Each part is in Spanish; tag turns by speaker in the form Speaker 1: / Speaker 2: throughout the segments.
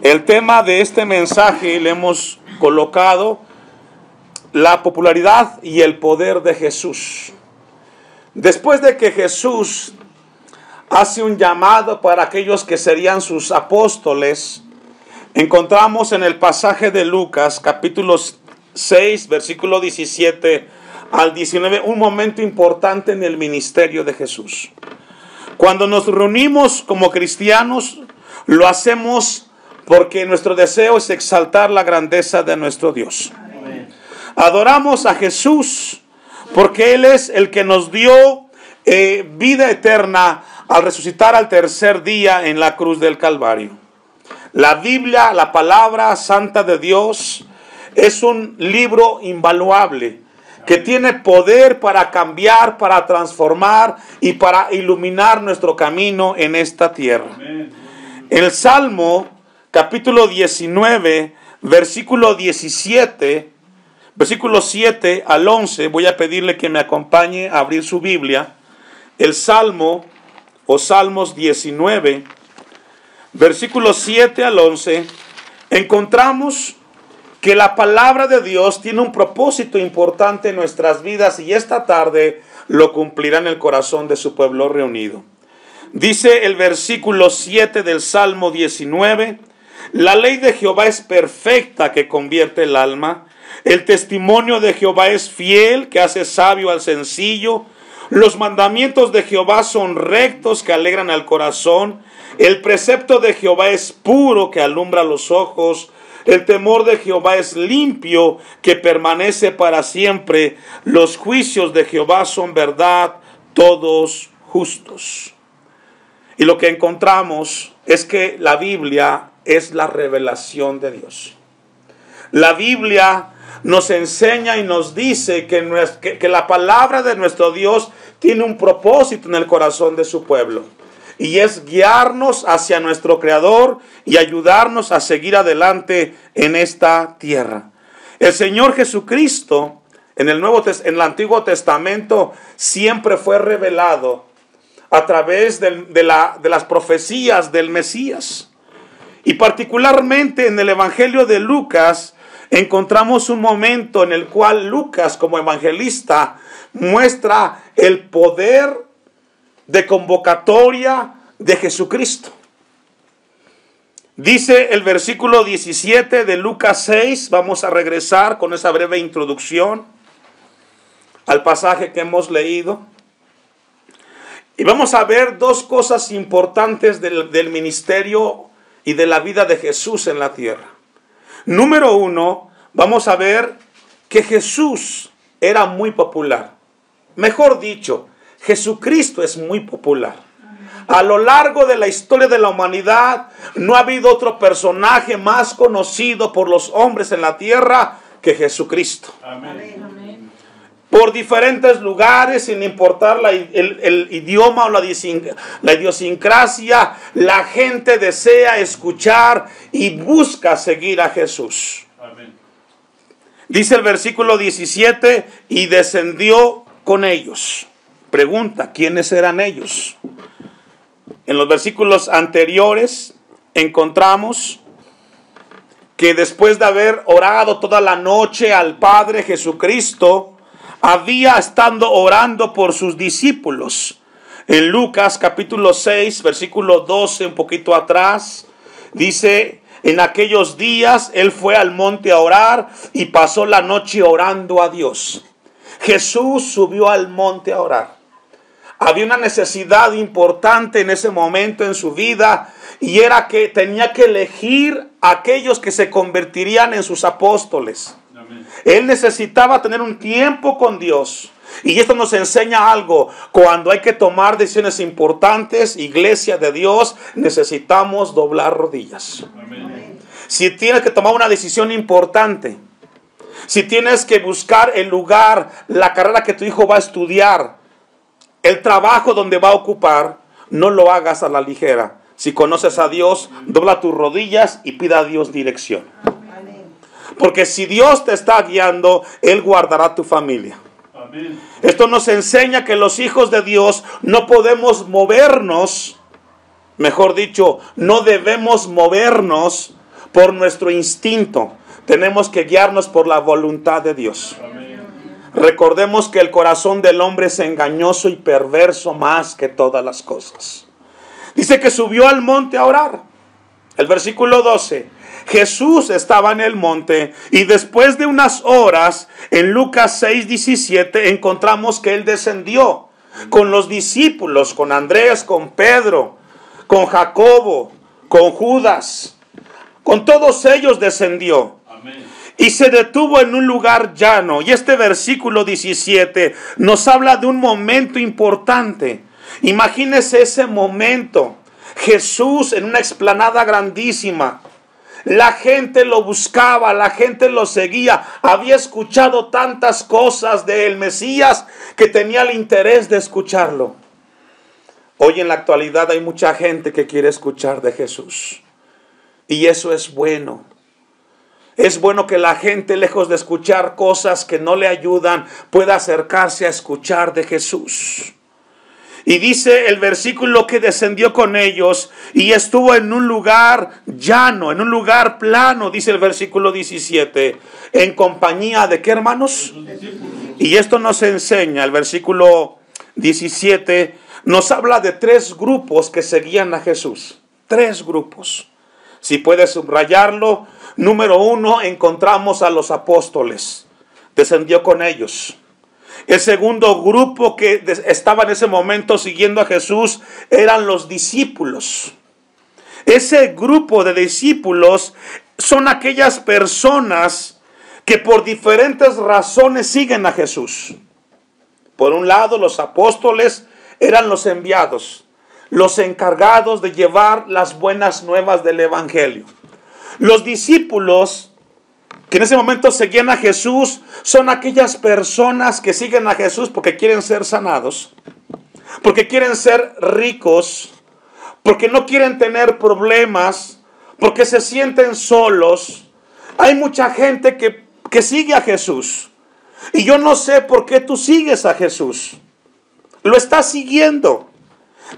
Speaker 1: El tema de este mensaje le hemos colocado la popularidad y el poder de Jesús. Después de que Jesús hace un llamado para aquellos que serían sus apóstoles, encontramos en el pasaje de Lucas, capítulo 6, versículo 17 al 19, un momento importante en el ministerio de Jesús. Cuando nos reunimos como cristianos, lo hacemos porque nuestro deseo es exaltar la grandeza de nuestro Dios. Amén. Adoramos a Jesús porque Él es el que nos dio vida eterna al resucitar al tercer día en la cruz del Calvario. La Biblia, la palabra santa de Dios, es un libro invaluable que tiene poder para cambiar, para transformar y para iluminar nuestro camino en esta tierra. Amén. El Salmo, capítulo 19, versículo 17, versículo 7 al 11, voy a pedirle que me acompañe a abrir su Biblia. El Salmo, o Salmos 19, versículos 7 al 11, encontramos que la palabra de Dios tiene un propósito importante en nuestras vidas y esta tarde lo cumplirá en el corazón de su pueblo reunido. Dice el versículo 7 del Salmo 19, la ley de Jehová es perfecta que convierte el alma, el testimonio de Jehová es fiel que hace sabio al sencillo, los mandamientos de Jehová son rectos que alegran al corazón, el precepto de Jehová es puro que alumbra los ojos, el temor de Jehová es limpio que permanece para siempre, los juicios de Jehová son verdad, todos justos. Y lo que encontramos es que la Biblia es la revelación de Dios. La Biblia nos enseña y nos dice que la palabra de nuestro Dios tiene un propósito en el corazón de su pueblo. Y es guiarnos hacia nuestro Creador y ayudarnos a seguir adelante en esta tierra. El Señor Jesucristo en el Antiguo Testamento siempre fue revelado a través de las profecías del Mesías. Y particularmente en el Evangelio de Lucas encontramos un momento en el cual Lucas como evangelista muestra el poder de convocatoria de Jesucristo. Dice el versículo 17 de Lucas 6, vamos a regresar con esa breve introducción al pasaje que hemos leído. Y vamos a ver dos cosas importantes del ministerio y de la vida de Jesús en la tierra. Número uno, vamos a ver que Jesús era muy popular. Mejor dicho, Jesucristo es muy popular. A lo largo de la historia de la humanidad, no ha habido otro personaje más conocido por los hombres en la tierra que Jesucristo. Amén. Por diferentes lugares, sin importar el idioma o la idiosincrasia, la gente desea escuchar y busca seguir a Jesús. Amén. Dice el versículo 17, y descendió con ellos. Pregunta, ¿quiénes eran ellos? En los versículos anteriores encontramos que después de haber orado toda la noche al Padre Jesucristo, había estado orando por sus discípulos. En Lucas capítulo 6, versículo 12, un poquito atrás, dice, en aquellos días él fue al monte a orar y pasó la noche orando a Dios. Jesús subió al monte a orar. Había una necesidad importante en ese momento en su vida y era que tenía que elegir a aquellos que se convertirían en sus apóstoles. Amén. Él necesitaba tener un tiempo con Dios. Y esto nos enseña algo. Cuando hay que tomar decisiones importantes, iglesia de Dios, necesitamos doblar rodillas. Amén. Si tienes que tomar una decisión importante, si tienes que buscar el lugar, la carrera que tu hijo va a estudiar, el trabajo donde va a ocupar, no lo hagas a la ligera. Si conoces a Dios, dobla tus rodillas y pida a Dios dirección. Porque si Dios te está guiando, Él guardará tu familia. Amén. Esto nos enseña que los hijos de Dios no podemos movernos, mejor dicho, no debemos movernos por nuestro instinto. Tenemos que guiarnos por la voluntad de Dios. Recordemos que el corazón del hombre es engañoso y perverso más que todas las cosas. Dice que subió al monte a orar. El versículo 12. Jesús estaba en el monte y después de unas horas, en Lucas 6:17, encontramos que Él descendió con los discípulos, con Andrés, con Pedro, con Jacobo, con Judas. Con todos ellos descendió. Amén. Y se detuvo en un lugar llano. Y este versículo 17 nos habla de un momento importante. Imagínese ese momento. Jesús en una explanada grandísima. La gente lo buscaba, la gente lo seguía. Había escuchado tantas cosas del Mesías que tenía el interés de escucharlo. Hoy en la actualidad hay mucha gente que quiere escuchar de Jesús. Y eso es bueno. Es bueno que la gente, lejos de escuchar cosas que no le ayudan, pueda acercarse a escuchar de Jesús. Y dice el versículo que descendió con ellos y estuvo en un lugar llano, en un lugar plano, dice el versículo 17. ¿En compañía de qué, hermanos? Y esto nos enseña, el versículo 17, nos habla de 3 grupos que seguían a Jesús. 3 grupos. Si puedes subrayarlo, número 1, encontramos a los apóstoles. Descendió con ellos. El segundo grupo que estaba en ese momento siguiendo a Jesús eran los discípulos. Ese grupo de discípulos son aquellas personas que por diferentes razones siguen a Jesús. Por un lado, los apóstoles eran los enviados, los encargados de llevar las buenas nuevas del evangelio. Los discípulos que en ese momento seguían a Jesús son aquellas personas que siguen a Jesús porque quieren ser sanados, porque quieren ser ricos, porque no quieren tener problemas, porque se sienten solos. Hay mucha gente que sigue a Jesús. Y yo no sé por qué tú sigues a Jesús. Lo estás siguiendo,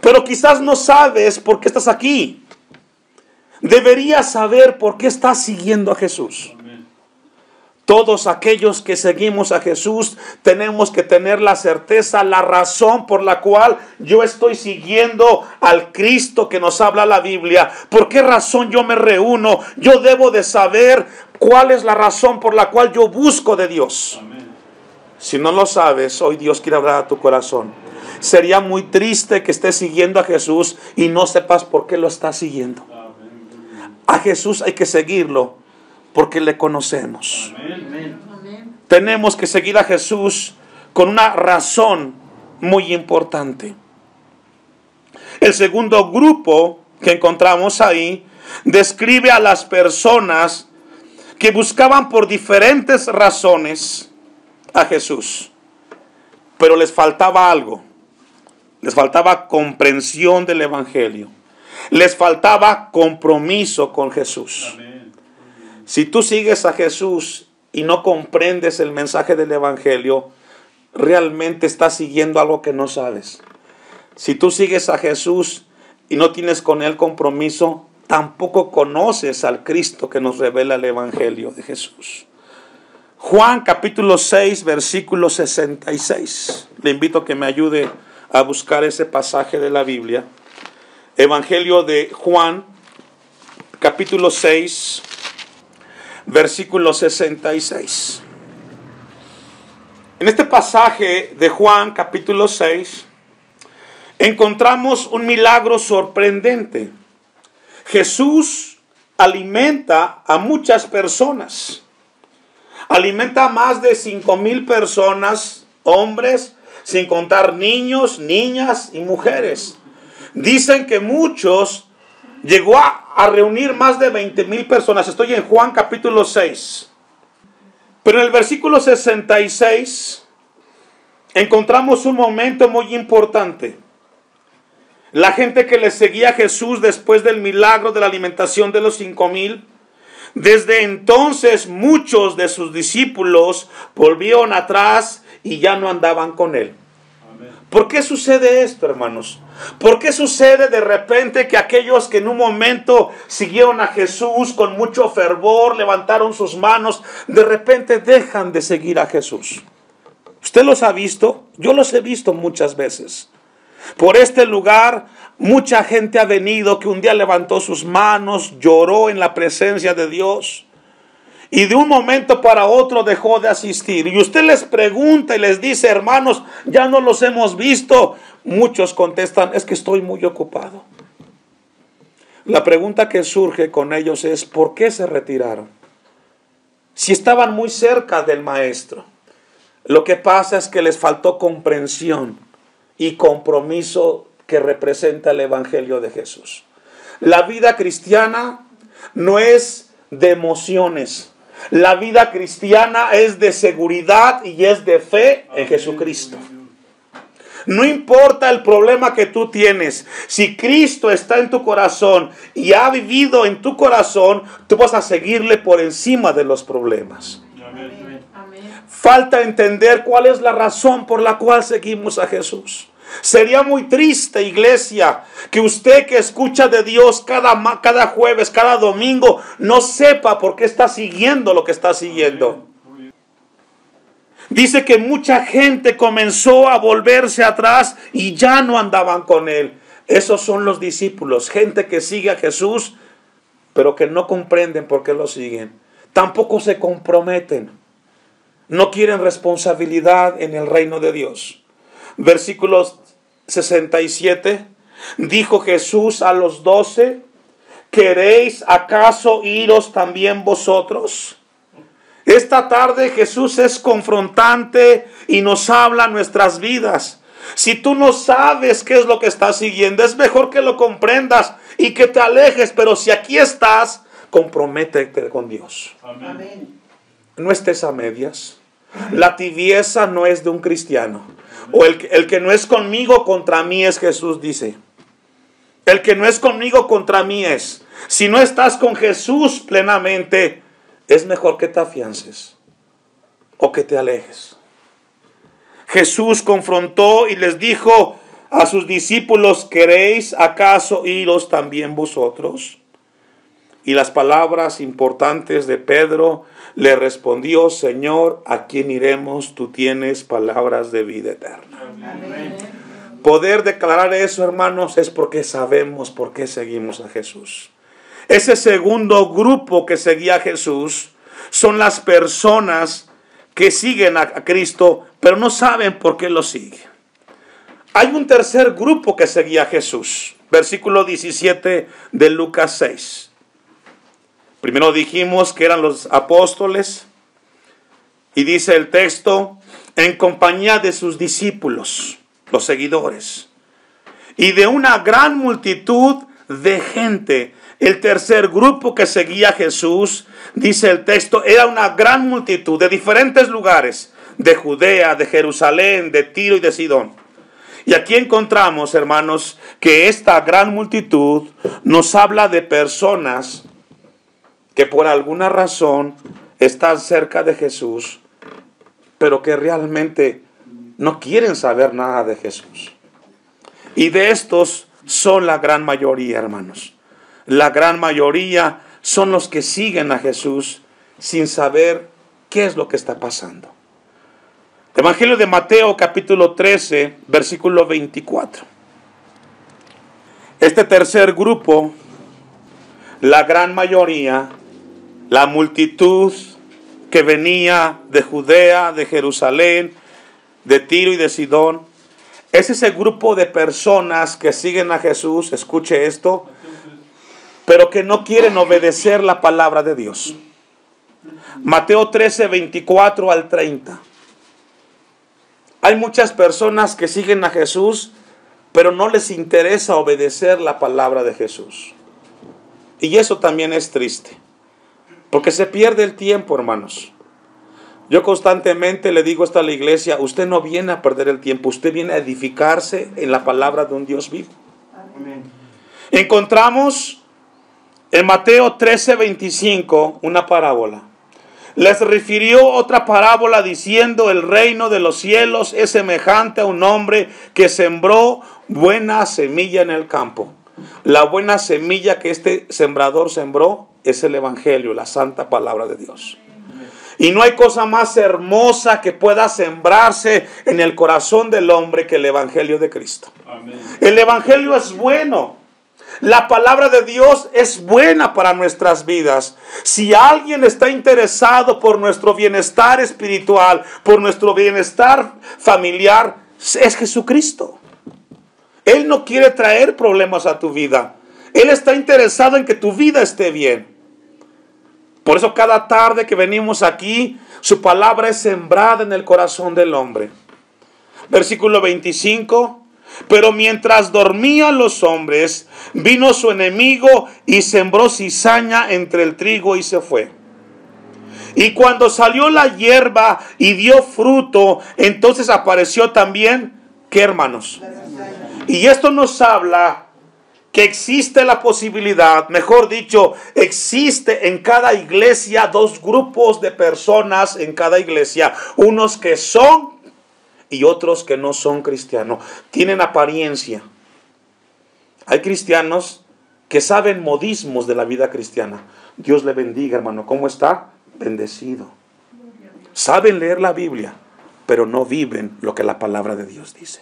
Speaker 1: pero quizás no sabes por qué estás aquí. Deberías saber por qué estás siguiendo a Jesús. Todos aquellos que seguimos a Jesús tenemos que tener la certeza, la razón por la cual yo estoy siguiendo al Cristo que nos habla la Biblia. ¿Por qué razón yo me reúno? Yo debo de saber cuál es la razón por la cual yo busco de Dios. Amén. Si no lo sabes, hoy Dios quiere hablar a tu corazón. Sería muy triste que estés siguiendo a Jesús y no sepas por qué lo estás siguiendo. A Jesús hay que seguirlo porque le conocemos. Amén. Tenemos que seguir a Jesús con una razón muy importante. El segundo grupo que encontramos ahí describe a las personas que buscaban por diferentes razones a Jesús, pero les faltaba algo. Les faltaba comprensión del evangelio. Les faltaba compromiso con Jesús. Amén. Si tú sigues a Jesús y no comprendes el mensaje del evangelio, realmente estás siguiendo algo que no sabes. Si tú sigues a Jesús y no tienes con Él compromiso, tampoco conoces al Cristo que nos revela el evangelio de Jesús. Juan capítulo 6, versículo 66. Le invito a que me ayude a buscar ese pasaje de la Biblia. Evangelio de Juan, capítulo 6, versículo 66. En este pasaje de Juan, capítulo 6, encontramos un milagro sorprendente. Jesús alimenta a muchas personas. Alimenta a más de 5,000 personas, hombres, sin contar niños, niñas y mujeres. Dicen que muchos llegó a reunir más de 20,000 personas. Estoy en Juan capítulo 6. Pero en el versículo 66 encontramos un momento muy importante. La gente que le seguía a Jesús después del milagro de la alimentación de los 5,000, desde entonces muchos de sus discípulos volvieron atrás y ya no andaban con él. Amén. ¿Por qué sucede esto, hermanos? ¿Por qué sucede de repente que aquellos que en un momento siguieron a Jesús con mucho fervor, levantaron sus manos, de repente dejan de seguir a Jesús? ¿Usted los ha visto? Yo los he visto muchas veces. Por este lugar mucha gente ha venido que un día levantó sus manos, lloró en la presencia de Dios y de un momento para otro dejó de asistir. Y usted les pregunta y les dice, hermanos, ya no los hemos visto. Muchos contestan, es que estoy muy ocupado. La pregunta que surge con ellos es, ¿por qué se retiraron? Si estaban muy cerca del Maestro. Lo que pasa es que les faltó comprensión y compromiso que representa el Evangelio de Jesús. La vida cristiana no es de emociones. La vida cristiana es de seguridad y es de fe en Jesucristo. No importa el problema que tú tienes, si Cristo está en tu corazón y ha vivido en tu corazón, tú vas a seguirle por encima de los problemas. Falta entender cuál es la razón por la cual seguimos a Jesús. Sería muy triste, iglesia, que usted que escucha de Dios cada jueves, cada domingo, no sepa por qué está siguiendo lo que está siguiendo. Dice que mucha gente comenzó a volverse atrás y ya no andaban con Él. Esos son los discípulos, gente que sigue a Jesús, pero que no comprenden por qué lo siguen. Tampoco se comprometen. No quieren responsabilidad en el reino de Dios. Versículos 67. Dijo Jesús a los 12, ¿queréis acaso iros también vosotros? Esta tarde Jesús es confrontante y nos habla nuestras vidas. Si tú no sabes qué es lo que estás siguiendo, es mejor que lo comprendas y que te alejes. Pero si aquí estás, comprométete con Dios. Amén. No estés a medias. La tibieza no es de un cristiano. O el que no es conmigo, contra mí es, Jesús dice. El que no es conmigo, contra mí es. Si no estás con Jesús plenamente, es mejor que te afiances o que te alejes. Jesús confrontó y les dijo a sus discípulos, ¿queréis acaso iros también vosotros? Y las palabras importantes de Pedro, le respondió, Señor, ¿a quién iremos? Tú tienes palabras de vida eterna. Amén. Poder declarar eso, hermanos, es porque sabemos por qué seguimos a Jesús. Ese segundo grupo que seguía a Jesús son las personas que siguen a Cristo, pero no saben por qué lo siguen. Hay un tercer grupo que seguía a Jesús. Versículo 17 de Lucas 6. Primero dijimos que eran los apóstoles. Y dice el texto, en compañía de sus discípulos, los seguidores. Y de una gran multitud de gente. El tercer grupo que seguía a Jesús, dice el texto, era una gran multitud de diferentes lugares. De Judea, de Jerusalén, de Tiro y de Sidón. Y aquí encontramos, hermanos, que esta gran multitud nos habla de personas que por alguna razón están cerca de Jesús, pero que realmente no quieren saber nada de Jesús. Y de estos son la gran mayoría, hermanos. La gran mayoría son los que siguen a Jesús sin saber qué es lo que está pasando. Evangelio de Mateo, capítulo 13, versículo 24. Este tercer grupo, la gran mayoría, la multitud que venía de Judea, de Jerusalén, de Tiro y de Sidón, es ese grupo de personas que siguen a Jesús, escuche esto, pero que no quieren obedecer la palabra de Dios. Mateo 13, 24 al 30. Hay muchas personas que siguen a Jesús, pero no les interesa obedecer la palabra de Jesús. Y eso también es triste, porque se pierde el tiempo, hermanos. Yo constantemente le digo esto a la iglesia, usted no viene a perder el tiempo, usted viene a edificarse en la palabra de un Dios vivo. Amén. Encontramos en Mateo 13, 25 una parábola. les refirió otra parábola diciendo: el reino de los cielos es semejante a un hombre que sembró buena semilla en el campo. La buena semilla que este sembrador sembró es el evangelio, la santa palabra de Dios. Y no hay cosa más hermosa que pueda sembrarse en el corazón del hombre que el evangelio de Cristo. Amén. El evangelio es bueno. La palabra de Dios es buena para nuestras vidas. Si alguien está interesado por nuestro bienestar espiritual, por nuestro bienestar familiar, es Jesucristo. Él no quiere traer problemas a tu vida. Él está interesado en que tu vida esté bien. Por eso cada tarde que venimos aquí, su palabra es sembrada en el corazón del hombre. Versículo 25. Pero mientras dormían los hombres, vino su enemigo y sembró cizaña entre el trigo y se fue. Y cuando salió la hierba y dio fruto, entonces apareció también, ¿qué, hermanos? Y esto nos habla que existe la posibilidad, mejor dicho, existe en cada iglesia dos grupos de personas en cada iglesia. Unos que son y otros que no son cristianos. Tienen apariencia. Hay cristianos que saben modismos de la vida cristiana. Dios le bendiga, hermano. ¿Cómo está? Bendecido. Saben leer la Biblia, pero no viven lo que la palabra de Dios dice.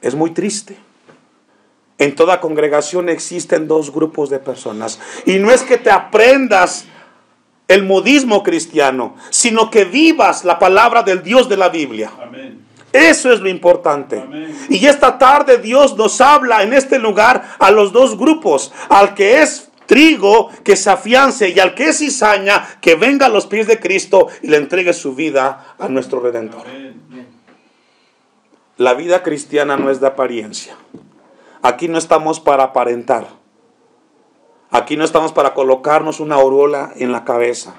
Speaker 1: Es muy triste. En toda congregación existen dos grupos de personas. Y no es que te aprendas el modismo cristiano, sino que vivas la palabra del Dios de la Biblia. Amén. Eso es lo importante. Amén. Y esta tarde Dios nos habla en este lugar a los dos grupos. Al que es trigo, que se afiance, y al que es cizaña, que venga a los pies de Cristo y le entregue su vida a nuestro Redentor. Amén. La vida cristiana no es de apariencia. Aquí no estamos para aparentar. Aquí no estamos para colocarnos una aureola en la cabeza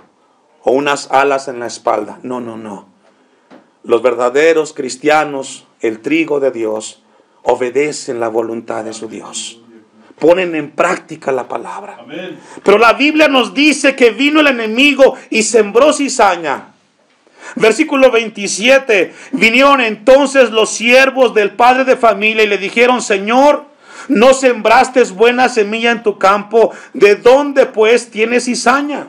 Speaker 1: o unas alas en la espalda. No, no, no. Los verdaderos cristianos, el trigo de Dios, obedecen la voluntad de su Dios. Ponen en práctica la palabra. Amén. Pero la Biblia nos dice que vino el enemigo y sembró cizaña. Versículo 27. Vinieron entonces los siervos del padre de familia y le dijeron: Señor, ¿no sembraste buena semilla en tu campo? ¿De dónde pues tienes cizaña?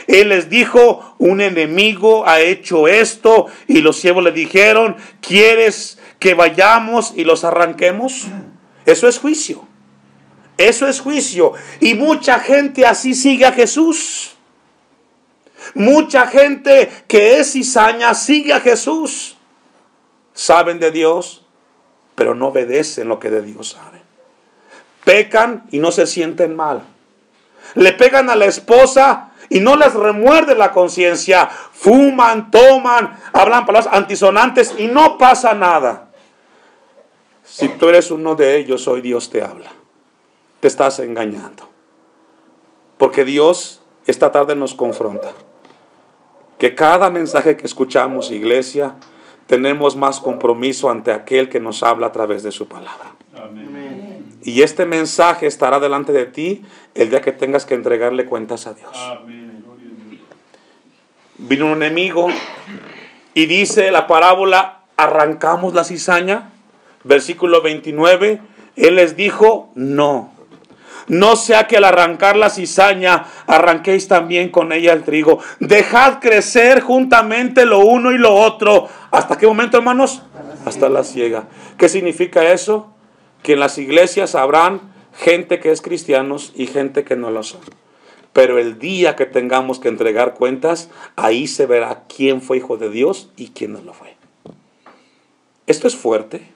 Speaker 1: Él les dijo: un enemigo ha hecho esto. Y los siervos le dijeron: ¿quieres que vayamos y los arranquemos? Eso es juicio. Eso es juicio. Y mucha gente así sigue a Jesús. Mucha gente que es cizaña sigue a Jesús. Saben de Dios, pero no obedecen lo que de Dios saben. Pecan y no se sienten mal. Le pegan a la esposa y no les remuerde la conciencia. Fuman, toman, hablan palabras antisonantes y no pasa nada. Si tú eres uno de ellos, hoy Dios te habla. Te estás engañando. Porque Dios esta tarde nos confronta. Que cada mensaje que escuchamos, iglesia, tenemos más compromiso ante aquel que nos habla a través de su palabra. Amén. Y este mensaje estará delante de ti el día que tengas que entregarle cuentas a Dios. Amén. Vino un enemigo y dice la parábola: arrancamos la cizaña. Versículo 29. Él les dijo: no. No sea que al arrancar la cizaña arranquéis también con ella el trigo. Dejad crecer juntamente lo uno y lo otro. ¿Hasta qué momento, hermanos? Hasta la siega. ¿Qué significa eso? Que en las iglesias habrán gente que es cristianos y gente que no lo son. Pero el día que tengamos que entregar cuentas, ahí se verá quién fue hijo de Dios y quién no lo fue. Esto es fuerte.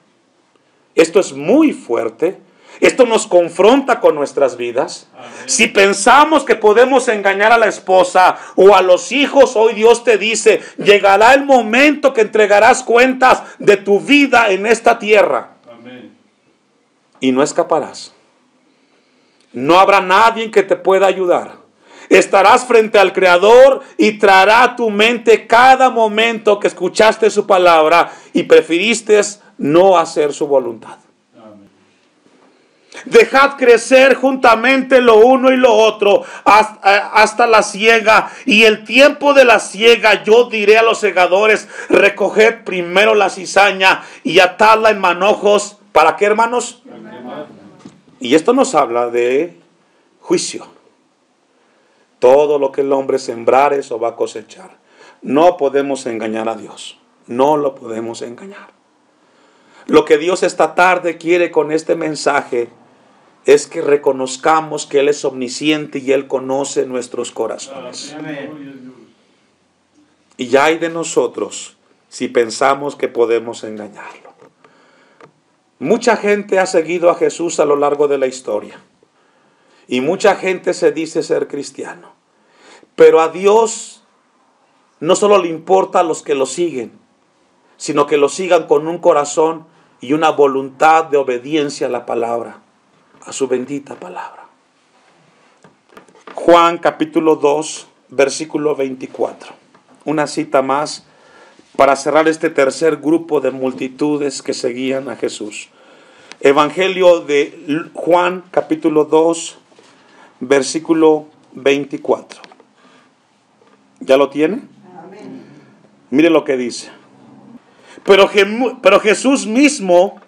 Speaker 1: Esto es muy fuerte. Esto nos confronta con nuestras vidas. Amén. Si pensamos que podemos engañar a la esposa o a los hijos, hoy Dios te dice: llegará el momento que entregarás cuentas de tu vida en esta tierra. Amén. Y no escaparás. No habrá nadie que te pueda ayudar. Estarás frente al Creador y traerá a tu mente cada momento que escuchaste su palabra y preferiste no hacer su voluntad. Dejad crecer juntamente lo uno y lo otro hasta la siega. Y el tiempo de la siega yo diré a los segadores: recoged primero la cizaña y atadla en manojos. ¿Para qué, hermanos? Y esto nos habla de juicio. Todo lo que el hombre sembrar, eso va a cosechar. No podemos engañar a Dios. No lo podemos engañar. Lo que Dios esta tarde quiere con este mensaje es que reconozcamos que Él es omnisciente y Él conoce nuestros corazones. Y ya hay de nosotros si pensamos que podemos engañarlo. Mucha gente ha seguido a Jesús a lo largo de la historia. Y mucha gente se dice ser cristiano. Pero a Dios no solo le importa a los que lo siguen, sino que lo sigan con un corazón y una voluntad de obediencia a la palabra, a su bendita palabra. Juan capítulo 2, versículo 24. Una cita más para cerrar este tercer grupo de multitudes que seguían a Jesús. Evangelio de Juan capítulo 2, versículo 24. ¿Ya lo tiene? Amén. Mire lo que dice. Pero Jesús mismo,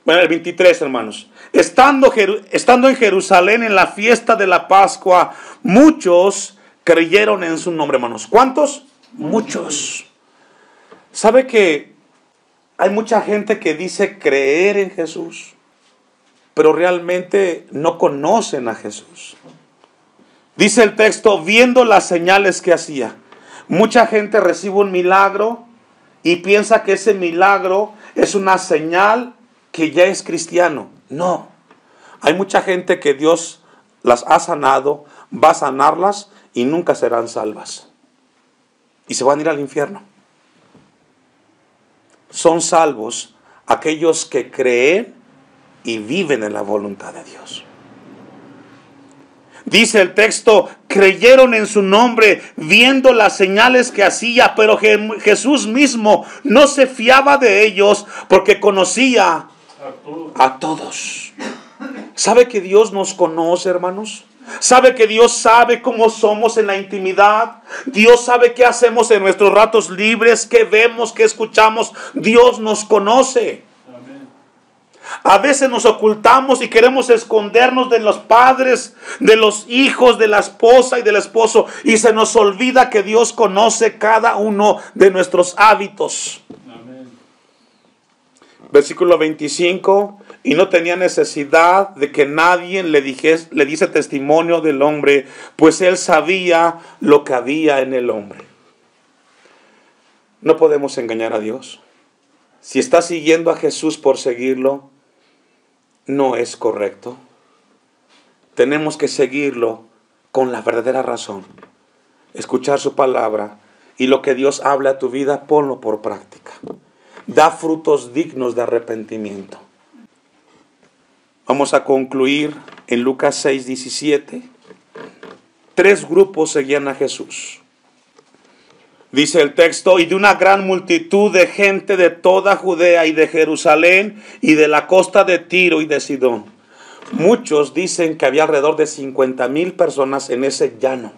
Speaker 1: bueno, el 23, hermanos, estando en Jerusalén en la fiesta de la Pascua, muchos creyeron en su nombre, hermanos. ¿Cuántos? Muchos. ¿Sabe que hay mucha gente que dice creer en Jesús, pero realmente no conocen a Jesús? Dice el texto, viendo las señales que hacía. Mucha gente recibe un milagro y piensa que ese milagro es una señal que ya es cristiano. No. Hay mucha gente que Dios las ha sanado, va a sanarlas y nunca serán salvas. Y se van a ir al infierno. Son salvos aquellos que creen y viven en la voluntad de Dios. Dice el texto, creyeron en su nombre, viendo las señales que hacía, pero Jesús mismo no se fiaba de ellos porque conocía a todos. ¿Sabe que Dios nos conoce, hermanos? ¿Sabe que Dios sabe cómo somos en la intimidad? Dios sabe qué hacemos en nuestros ratos libres, qué vemos, qué escuchamos. Dios nos conoce. A veces nos ocultamos y queremos escondernos de los padres, de los hijos, de la esposa y del esposo. Y se nos olvida que Dios conoce cada uno de nuestros hábitos. Amén. Versículo 25. Y no tenía necesidad de que nadie le diese testimonio del hombre, pues él sabía lo que había en el hombre. No podemos engañar a Dios. Si está siguiendo a Jesús por seguirlo, no es correcto. Tenemos que seguirlo con la verdadera razón. Escuchar su palabra y lo que Dios habla a tu vida, ponlo por práctica. Da frutos dignos de arrepentimiento. Vamos a concluir en Lucas 6:17. 3 grupos seguían a Jesús. Dice el texto, y de una gran multitud de gente de toda Judea y de Jerusalén y de la costa de Tiro y de Sidón. Muchos dicen que había alrededor de 50,000 personas en ese llano.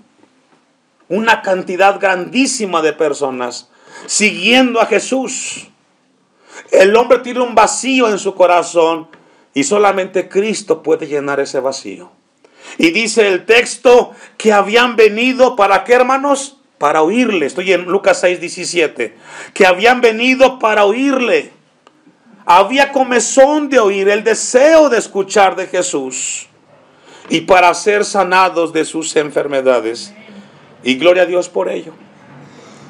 Speaker 1: Una cantidad grandísima de personas siguiendo a Jesús. El hombre tiene un vacío en su corazón y solamente Cristo puede llenar ese vacío. Y dice el texto que habían venido, ¿para qué, hermanos? Para oírle. Estoy en Lucas 6:17. Que habían venido para oírle. Había comezón de oír, el deseo de escuchar de Jesús. Y para ser sanados de sus enfermedades. Y gloria a Dios por ello.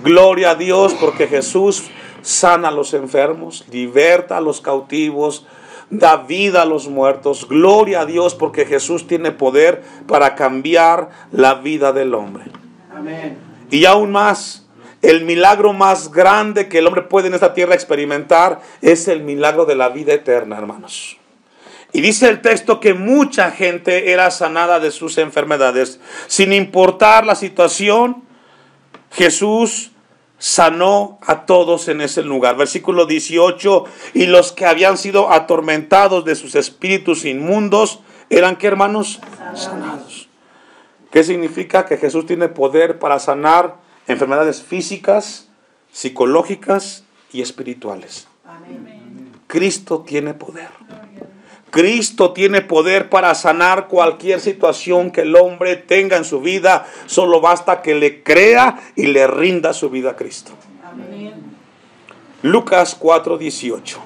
Speaker 1: Gloria a Dios porque Jesús sana a los enfermos, liberta a los cautivos, da vida a los muertos. Gloria a Dios porque Jesús tiene poder para cambiar la vida del hombre. Amén. Y aún más, el milagro más grande que el hombre puede en esta tierra experimentar es el milagro de la vida eterna, hermanos. Y dice el texto que mucha gente era sanada de sus enfermedades. Sin importar la situación, Jesús sanó a todos en ese lugar. Versículo 18, y los que habían sido atormentados de sus espíritus inmundos, ¿eran qué, hermanos? Sanados. ¿Qué significa? Que Jesús tiene poder para sanar enfermedades físicas, psicológicas y espirituales. Amén. Cristo tiene poder. Cristo tiene poder para sanar cualquier situación que el hombre tenga en su vida. Solo basta que le crea y le rinda su vida a Cristo. Amén. Lucas 4:18.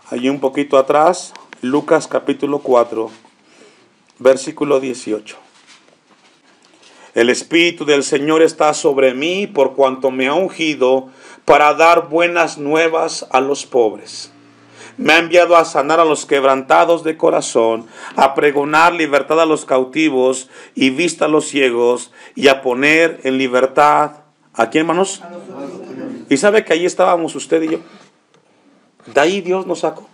Speaker 1: Allí un poquito atrás, Lucas capítulo 4, versículo 18. El Espíritu del Señor está sobre mí, por cuanto me ha ungido para dar buenas nuevas a los pobres. Me ha enviado a sanar a los quebrantados de corazón, a pregonar libertad a los cautivos y vista a los ciegos, y a poner en libertad, ¿a quién, hermanos? Y sabe que ahí estábamos usted y yo. De ahí Dios nos sacó.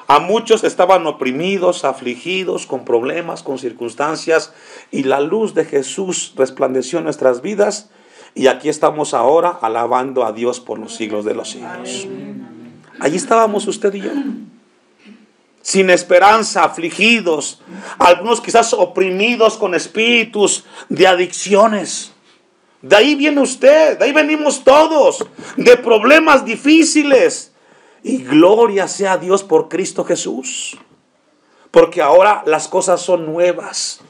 Speaker 1: A muchos estaban oprimidos, afligidos, con problemas, con circunstancias, y la luz de Jesús resplandeció en nuestras vidas, y aquí estamos ahora alabando a Dios por los siglos de los siglos. Allí estábamos usted y yo, sin esperanza, afligidos, algunos quizás oprimidos con espíritus de adicciones. De ahí viene usted, de ahí venimos todos, de problemas difíciles. Y gloria sea a Dios por Cristo Jesús, porque ahora las cosas son nuevas,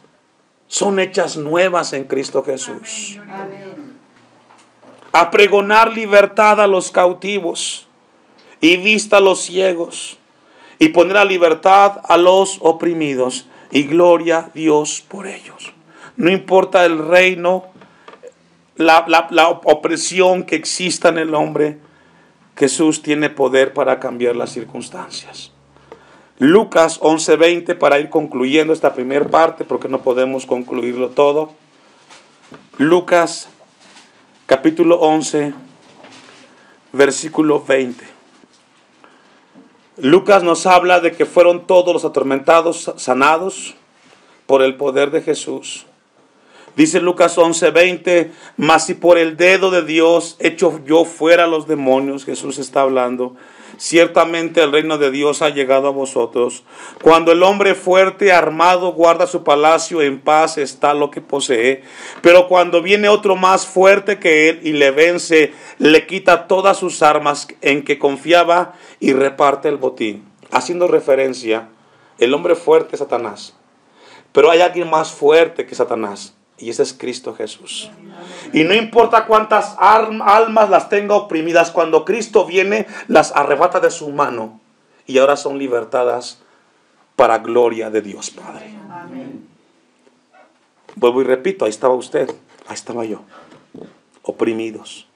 Speaker 1: son hechas nuevas en Cristo Jesús. Amén. A pregonar libertad a los cautivos y vista a los ciegos, y poner a libertad a los oprimidos, y gloria a Dios por ellos. No importa el reino, la opresión que exista en el hombre, Jesús tiene poder para cambiar las circunstancias. Lucas 11:20, para ir concluyendo esta primera parte, porque no podemos concluirlo todo. Lucas capítulo 11, versículo 20. Lucas nos habla de que fueron todos los atormentados sanados por el poder de Jesús. Dice Lucas 11:20, mas si por el dedo de Dios echo yo fuera los demonios, Jesús está hablando, ciertamente el reino de Dios ha llegado a vosotros. Cuando el hombre fuerte, armado, guarda su palacio, en paz está lo que posee. Pero cuando viene otro más fuerte que él y le vence, le quita todas sus armas en que confiaba y reparte el botín. Haciendo referencia, el hombre fuerte es Satanás. Pero hay alguien más fuerte que Satanás. Y ese es Cristo Jesús. Y no importa cuántas almas las tenga oprimidas, cuando Cristo viene, las arrebata de su mano. Y ahora son libertadas para gloria de Dios Padre. Amén. Vuelvo y repito, ahí estaba usted, ahí estaba yo, oprimidos.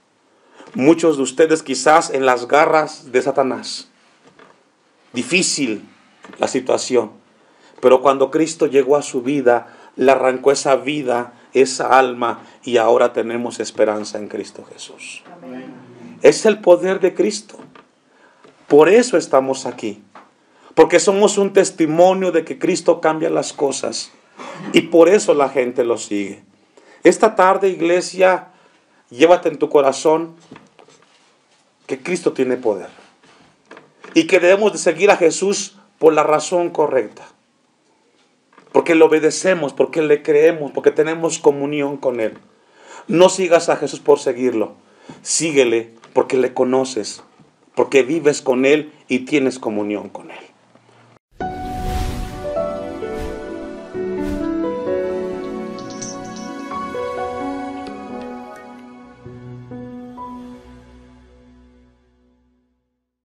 Speaker 1: Muchos de ustedes quizás en las garras de Satanás. Difícil la situación. Pero cuando Cristo llegó a su vida, le arrancó esa vida, esa alma, y ahora tenemos esperanza en Cristo Jesús. Amén. Es el poder de Cristo. Por eso estamos aquí. Porque somos un testimonio de que Cristo cambia las cosas. Y por eso la gente lo sigue. Esta tarde, iglesia, llévate en tu corazón que Cristo tiene poder. Y que debemos de seguir a Jesús por la razón correcta. Porque le obedecemos, porque le creemos, porque tenemos comunión con Él. No sigas a Jesús por seguirlo. Síguele porque le conoces, porque vives con Él y tienes comunión con Él.